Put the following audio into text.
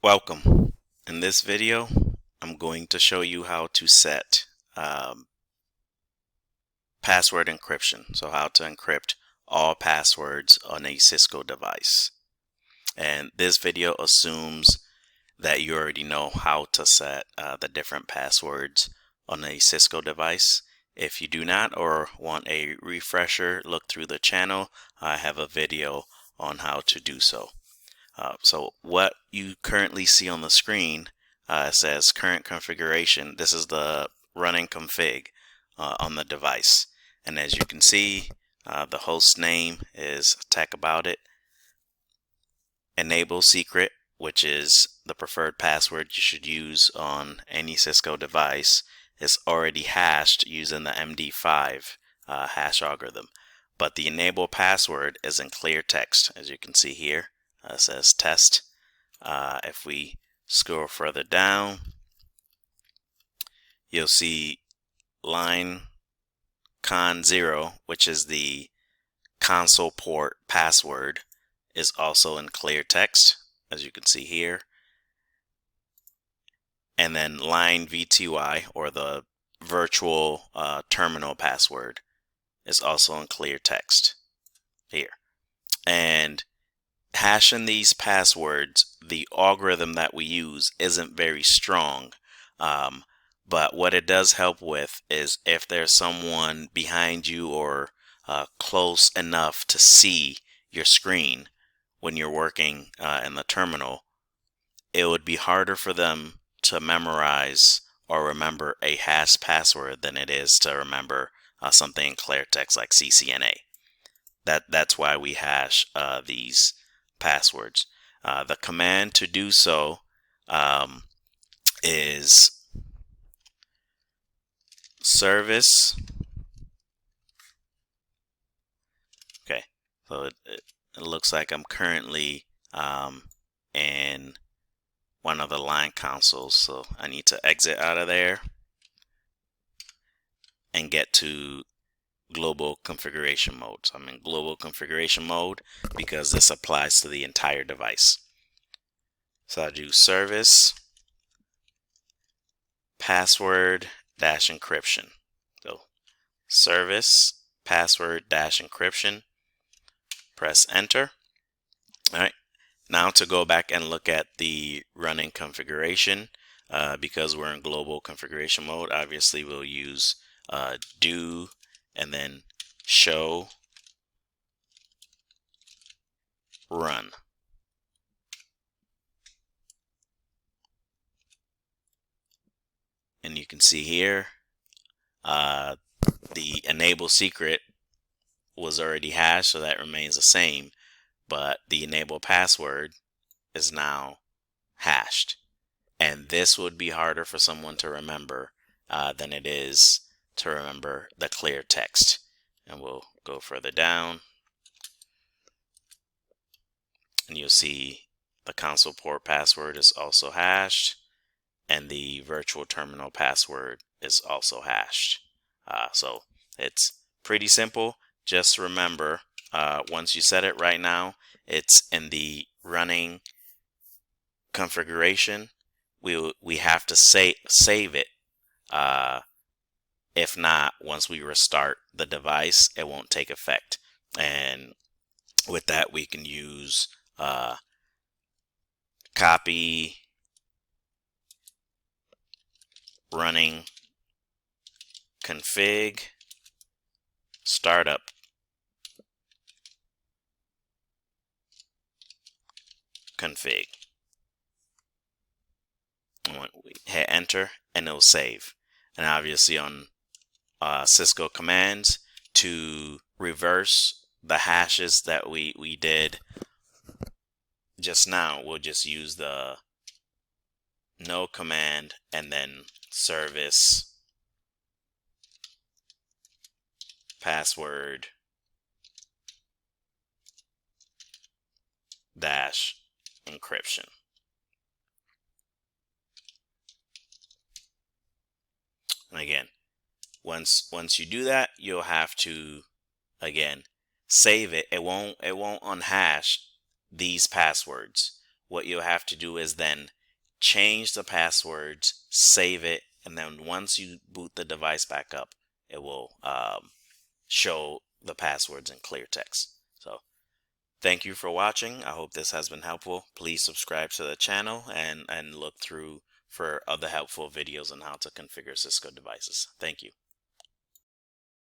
Welcome. In this video, I'm going to show you how to set password encryption. So how to encrypt all passwords on a Cisco device. And this video assumes that you already know how to set the different passwords on a Cisco device. If you do not or want a refresher look through the channel, I have a video on how to do so. So what you currently see on the screen says current configuration. This is the running config on the device. And as you can see, the host name is Tech About It. Enable secret, which is the preferred password you should use on any Cisco device, is already hashed using the MD5 hash algorithm. But the enable password is in clear text, as you can see here. It says test. If we scroll further down, you'll see line con 0, which is the console port password, is also in clear text, as you can see here. And then line VTY, or the virtual terminal password, is also in clear text here. And hashing these passwords, the algorithm that we use isn't very strong, but what it does help with is if there's someone behind you or close enough to see your screen when you're working in the terminal, it would be harder for them to memorize or remember a hashed password than it is to remember something in clear text like CCNA. That's why we hash these passwords. The command to do so is service. Okay, so it looks like I'm currently in one of the line consoles, so I need to exit out of there and get to global configuration mode. So I'm in global configuration mode because this applies to the entire device. So I do service password dash encryption. So service password dash encryption. Press enter. All right. Now to go back and look at the running configuration, because we're in global configuration mode, obviously we'll use do and then show run. And you can see here the enable secret was already hashed, so that remains the same, but the enable password is now hashed, and this would be harder for someone to remember than it is to remember the clear text. And we'll go further down and you'll see the console port password is also hashed and the virtual terminal password is also hashed. So it's pretty simple. Just remember, once you set it right now, it's in the running configuration. We have to save it. If not, once we restart the device, it won't take effect. And with that, we can use copy running config startup config. And when we hit enter, and it'll save. And obviously on Cisco commands, to reverse the hashes that we did just now, we'll just use the no command and then service password dash encryption. And again, once you do that, you'll have to again save it. It won't unhash these passwords. What you'll have to do is then change the passwords, save it, and then once you boot the device back up, it will show the passwords in clear text. So thank you for watching. I hope this has been helpful. Please subscribe to the channel and look through for other helpful videos on how to configure Cisco devices. Thank you.